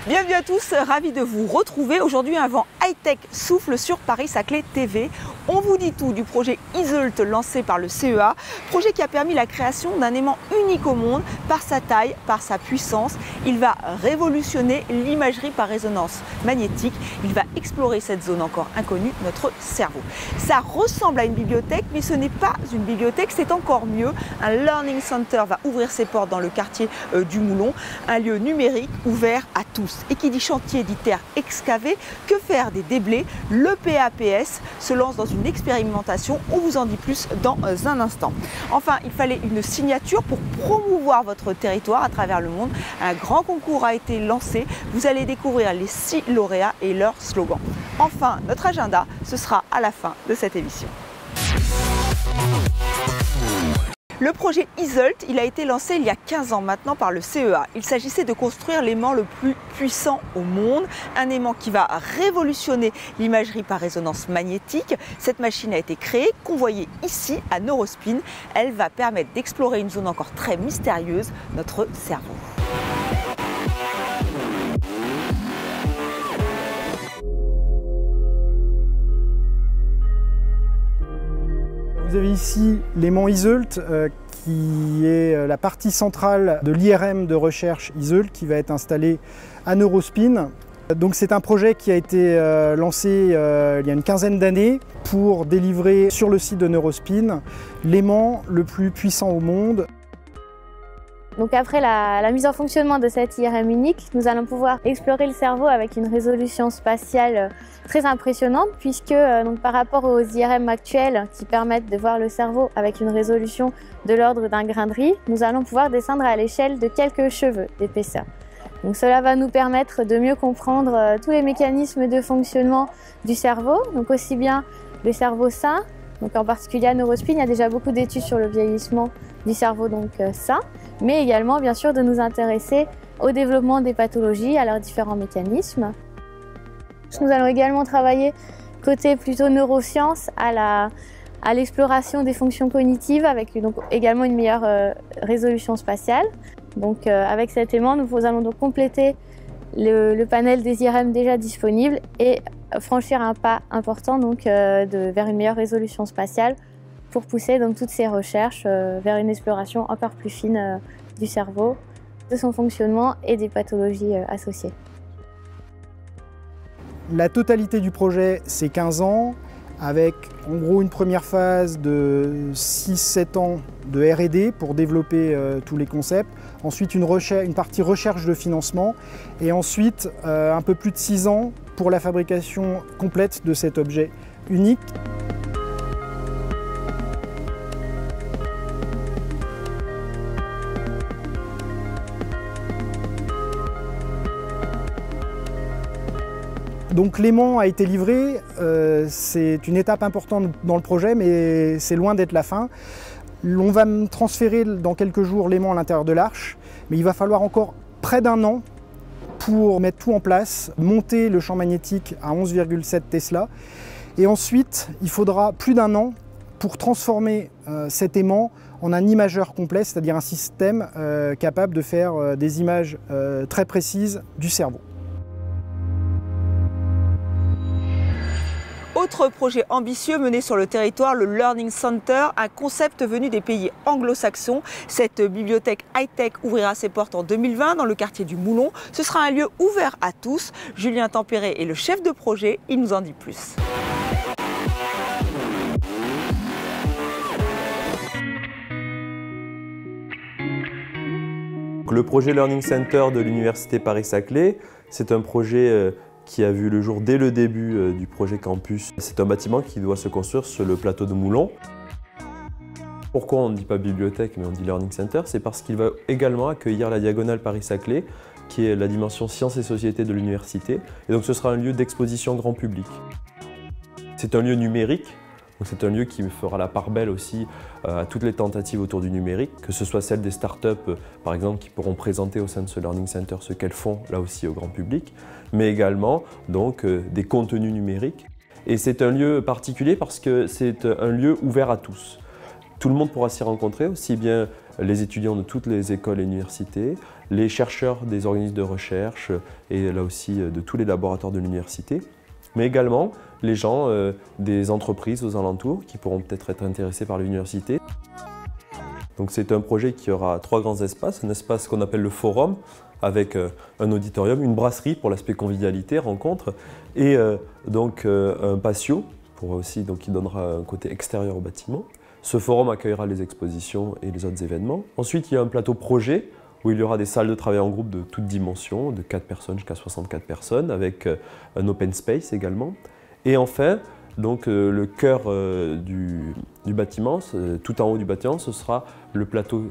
Bienvenue à tous, ravi de vous retrouver. Aujourd'hui, un vent high-tech souffle sur Paris-Saclay TV. On vous dit tout du projet Iseult lancé par le CEA, projet qui a permis la création d'un aimant unique au monde par sa taille, par sa puissance. Il va révolutionner l'imagerie par résonance magnétique. Il va explorer cette zone encore inconnue, notre cerveau. Ça ressemble à une bibliothèque, mais ce n'est pas une bibliothèque, c'est encore mieux. Un Learning Center va ouvrir ses portes dans le quartier du Moulon, un lieu numérique ouvert à tous. Et qui dit chantier dit terre excavée, que faire des déblais? Le PAPS se lance dans une expérimentation, on vous en dit plus dans un instant. Enfin, il fallait une signature pour promouvoir votre territoire à travers le monde. Un grand concours a été lancé, vous allez découvrir les 6 lauréats et leurs slogans. Enfin, notre agenda, ce sera à la fin de cette émission. Le projet Iseult, il a été lancé il y a 15 ans maintenant par le CEA. Il s'agissait de construire l'aimant le plus puissant au monde, un aimant qui va révolutionner l'imagerie par résonance magnétique. Cette machine a été créée, convoyée ici à Neurospin. Elle va permettre d'explorer une zone encore très mystérieuse, notre cerveau. Vous avez ici l'aimant Iseult qui est la partie centrale de l'IRM de recherche Iseult qui va être installé à Neurospin. Donc c'est un projet qui a été lancé il y a une quinzaine d'années pour délivrer sur le site de Neurospin l'aimant le plus puissant au monde. Donc après la mise en fonctionnement de cette IRM unique, nous allons pouvoir explorer le cerveau avec une résolution spatiale très impressionnante puisque donc par rapport aux IRM actuels qui permettent de voir le cerveau avec une résolution de l'ordre d'un grain de riz, nous allons pouvoir descendre à l'échelle de quelques cheveux d'épaisseur. Donc cela va nous permettre de mieux comprendre tous les mécanismes de fonctionnement du cerveau, donc aussi bien le cerveau sain, donc en particulier à Neurospin, il y a déjà beaucoup d'études sur le vieillissement du cerveau donc sain, mais également bien sûr de nous intéresser au développement des pathologies, à leurs différents mécanismes. Nous allons également travailler côté plutôt neurosciences à l'exploration des fonctions cognitives avec donc également une meilleure résolution spatiale. Donc avec cet aimant, nous allons donc compléter le panel des IRM déjà disponibles et franchir un pas important donc, vers une meilleure résolution spatiale pour pousser donc, toutes ces recherches vers une exploration encore plus fine du cerveau, de son fonctionnement et des pathologies associées. La totalité du projet, c'est 15 ans, avec en gros une première phase de 6-7 ans de R&D pour développer tous les concepts, ensuite une partie recherche de financement, et ensuite un peu plus de 6 ans pour la fabrication complète de cet objet unique. Donc l'aimant a été livré, c'est une étape importante dans le projet, mais c'est loin d'être la fin. On va transférer dans quelques jours l'aimant à l'intérieur de l'arche, mais il va falloir encore près d'un an pour mettre tout en place, monter le champ magnétique à 11,7 Tesla. Et ensuite, il faudra plus d'un an pour transformer cet aimant en un imageur complet, c'est-à-dire un système capable de faire des images très précises du cerveau. Autre projet ambitieux mené sur le territoire, le Learning Center, un concept venu des pays anglo-saxons. Cette bibliothèque high-tech ouvrira ses portes en 2020 dans le quartier du Moulon. Ce sera un lieu ouvert à tous. Julien Tempéré est le chef de projet, il nous en dit plus. Le projet Learning Center de l'Université Paris-Saclay, c'est un projet qui a vu le jour dès le début du projet Campus. C'est un bâtiment qui doit se construire sur le plateau de Moulon. Pourquoi on ne dit pas bibliothèque mais on dit Learning Center? C'est parce qu'il va également accueillir la Diagonale Paris-Saclay, qui est la dimension sciences et société de l'université. Et donc ce sera un lieu d'exposition grand public. C'est un lieu numérique. C'est un lieu qui fera la part belle aussi à toutes les tentatives autour du numérique, que ce soit celles des startups, par exemple, qui pourront présenter au sein de ce Learning Center ce qu'elles font là aussi au grand public, mais également donc, des contenus numériques. Et c'est un lieu particulier parce que c'est un lieu ouvert à tous. Tout le monde pourra s'y rencontrer, aussi bien les étudiants de toutes les écoles et universités, les chercheurs des organismes de recherche et là aussi de tous les laboratoires de l'université, mais également les gens des entreprises aux alentours qui pourront peut-être être intéressés par l'université. Donc c'est un projet qui aura 3 grands espaces, un espace qu'on appelle le forum avec un auditorium, une brasserie pour l'aspect convivialité, rencontre, et donc un patio pour aussi, donc, qui donnera un côté extérieur au bâtiment. Ce forum accueillera les expositions et les autres événements. Ensuite, il y a un plateau projet où il y aura des salles de travail en groupe de toutes dimensions, de 4 personnes jusqu'à 64 personnes, avec un open space également. Et enfin, donc, le cœur du bâtiment, tout en haut du bâtiment, ce sera le plateau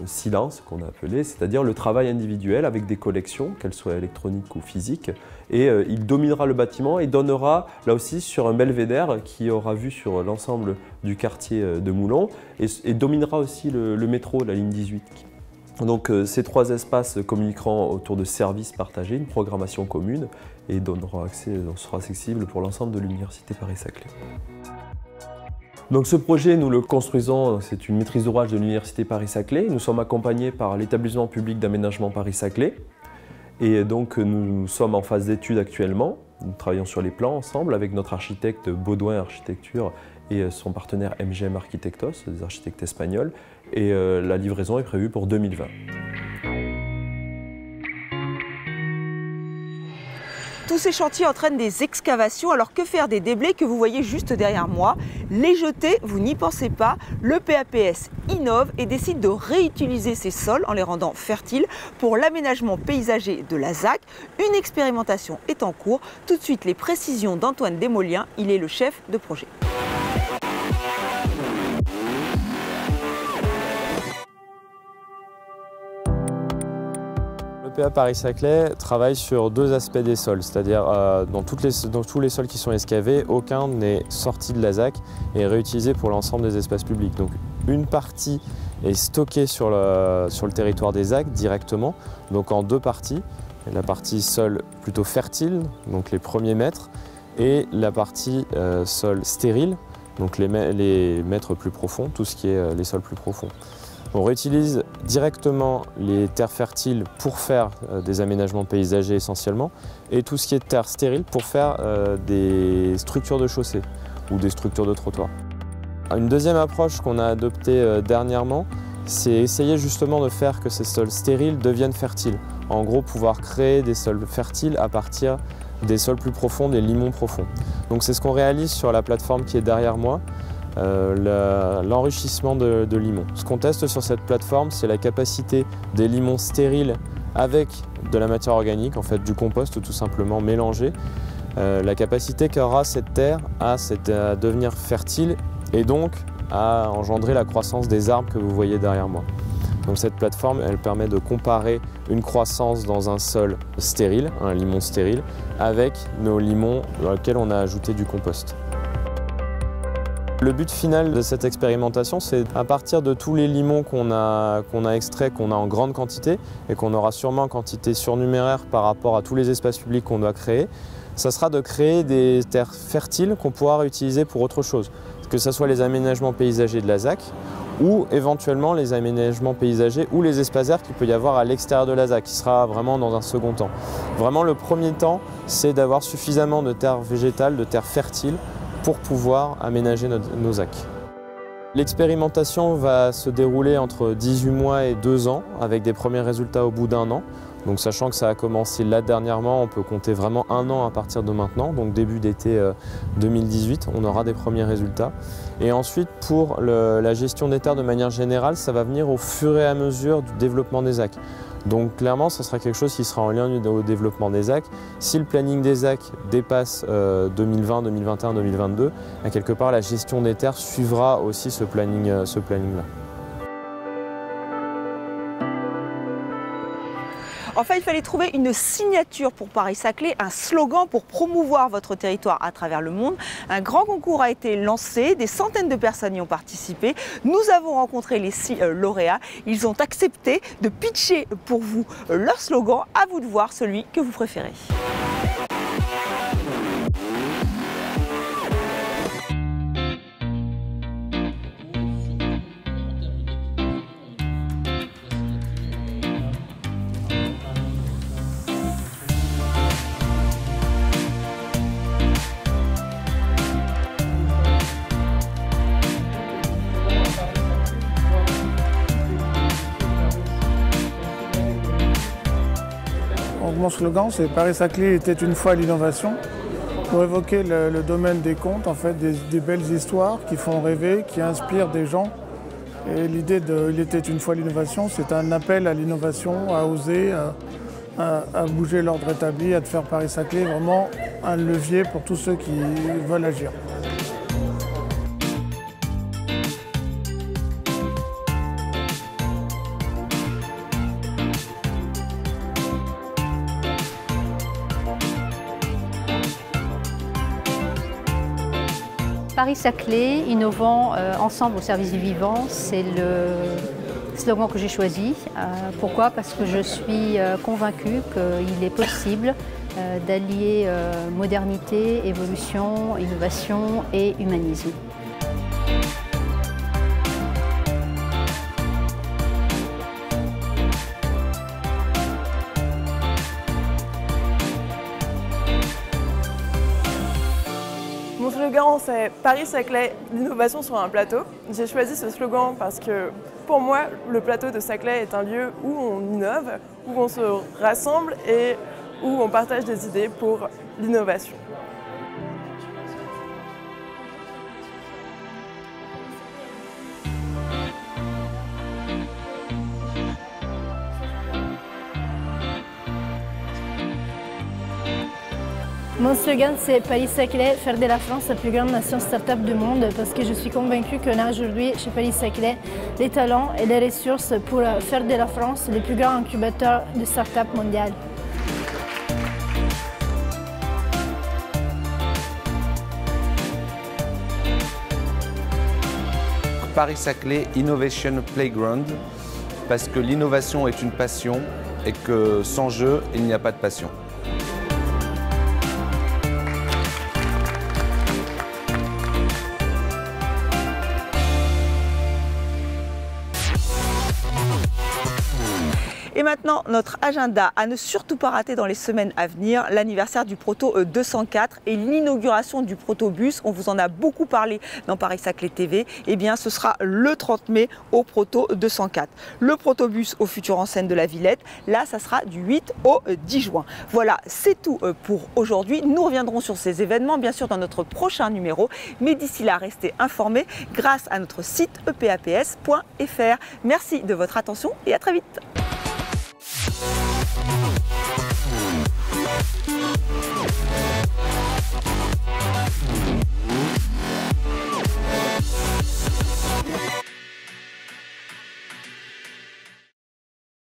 silence qu'on a appelé, c'est-à-dire le travail individuel avec des collections, qu'elles soient électroniques ou physiques. Et il dominera le bâtiment et donnera là aussi sur un belvédère qui aura vue sur l'ensemble du quartier de Moulons et dominera aussi le métro, la ligne 18. Donc ces 3 espaces communiqueront autour de services partagés, une programmation commune et sera accessible pour l'ensemble de l'Université Paris-Saclay. Donc ce projet, nous le construisons, c'est une maîtrise d'ouvrage de l'Université Paris-Saclay. Nous sommes accompagnés par l'établissement public d'aménagement Paris-Saclay. Et donc nous sommes en phase d'étude actuellement. Nous travaillons sur les plans ensemble avec notre architecte Baudouin Architecture et son partenaire MGM Architectos, des architectes espagnols. Et la livraison est prévue pour 2020. Tous ces chantiers entraînent des excavations, alors que faire des déblais que vous voyez juste derrière moi? Les jeter, vous n'y pensez pas. Le PAPS innove et décide de réutiliser ces sols en les rendant fertiles pour l'aménagement paysager de la ZAC. Une expérimentation est en cours. Tout de suite, les précisions d'Antoine Desmoliens, il est le chef de projet. Le PA Paris-Saclay travaille sur 2 aspects des sols, c'est-à-dire dans tous les sols qui sont excavés, aucun n'est sorti de la ZAC et est réutilisé pour l'ensemble des espaces publics. Donc une partie est stockée sur le territoire des ZAC directement, donc en 2 parties. La partie sol plutôt fertile, donc les premiers mètres, et la partie sol stérile, donc les mètres plus profonds, tout ce qui est les sols plus profonds. On réutilise directement les terres fertiles pour faire des aménagements paysagers essentiellement et tout ce qui est terre stérile pour faire des structures de chaussée ou des structures de trottoir. Une deuxième approche qu'on a adoptée dernièrement, c'est essayer justement de faire que ces sols stériles deviennent fertiles. En gros, pouvoir créer des sols fertiles à partir des sols plus profonds, des limons profonds. Donc c'est ce qu'on réalise sur la plateforme qui est derrière moi. L'enrichissement de limons. Ce qu'on teste sur cette plateforme, c'est la capacité des limons stériles avec de la matière organique, en fait du compost tout simplement mélangé, la capacité qu'aura cette terre à devenir fertile et donc à engendrer la croissance des arbres que vous voyez derrière moi. Donc cette plateforme, elle permet de comparer une croissance dans un sol stérile, un limon stérile, avec nos limons dans lesquels on a ajouté du compost. Le but final de cette expérimentation, c'est à partir de tous les limons qu'on a extraits, qu'on a en grande quantité et qu'on aura sûrement en quantité surnuméraire par rapport à tous les espaces publics qu'on doit créer, ça sera de créer des terres fertiles qu'on pourra réutiliser pour autre chose. Que ce soit les aménagements paysagers de la ZAC ou éventuellement les aménagements paysagers ou les espaces verts qu'il peut y avoir à l'extérieur de la ZAC, qui sera vraiment dans un second temps. Vraiment le premier temps, c'est d'avoir suffisamment de terres végétales, de terres fertiles pour pouvoir aménager nos ZAC. L'expérimentation va se dérouler entre 18 mois et 2 ans avec des premiers résultats au bout d'1 an. Donc sachant que ça a commencé là dernièrement, on peut compter vraiment 1 an à partir de maintenant, donc début d'été 2018, on aura des premiers résultats. Et ensuite pour la gestion des terres de manière générale, ça va venir au fur et à mesure du développement des ZAC. Donc clairement, ce sera quelque chose qui sera en lien au développement des ZAC. Si le planning des ZAC dépasse 2020, 2021, 2022, à quelque part la gestion des terres suivra aussi ce planning-là. Enfin, il fallait trouver une signature pour Paris-Saclay, un slogan pour promouvoir votre territoire à travers le monde. Un grand concours a été lancé, des centaines de personnes y ont participé. Nous avons rencontré les 6 lauréats. Ils ont accepté de pitcher pour vous leur slogan. À vous de voir celui que vous préférez. mon slogan, c'est Paris-Saclay était une fois l'innovation, pour évoquer le domaine des contes, en fait, des belles histoires qui font rêver, qui inspirent des gens. Et l'idée de Il était une fois l'innovation, c'est un appel à l'innovation, à oser, à bouger l'ordre établi, à faire Paris-Saclay vraiment un levier pour tous ceux qui veulent agir. Paris-Saclay, innovant ensemble au service du vivant, c'est le slogan que j'ai choisi. Pourquoi? Parce que je suis convaincue qu'il est possible d'allier modernité, évolution, innovation et humanisme. Mon slogan, c'est Paris-Saclay, l'innovation sur un plateau. J'ai choisi ce slogan parce que pour moi, le plateau de Saclay est un lieu où on innove, où on se rassemble et où on partage des idées pour l'innovation. Mon slogan, c'est Paris-Saclay, faire de la France la plus grande nation start-up du monde, parce que je suis convaincue qu'on a aujourd'hui chez Paris-Saclay les talents et les ressources pour faire de la France le plus grand incubateur de start-up mondial. Paris-Saclay Innovation Playground, parce que l'innovation est une passion et que sans jeu, il n'y a pas de passion. Et maintenant, notre agenda à ne surtout pas rater dans les semaines à venir, l'anniversaire du Proto 204 et l'inauguration du Protobus. On vous en a beaucoup parlé dans Paris-Saclay TV. Eh bien, ce sera le 30 mai au Proto 204. Le Protobus au futur enseigne de la Villette. Là, ça sera du 8 au 10 juin. Voilà, c'est tout pour aujourd'hui. Nous reviendrons sur ces événements, bien sûr, dans notre prochain numéro. Mais d'ici là, restez informés grâce à notre site epaps.fr. Merci de votre attention et à très vite.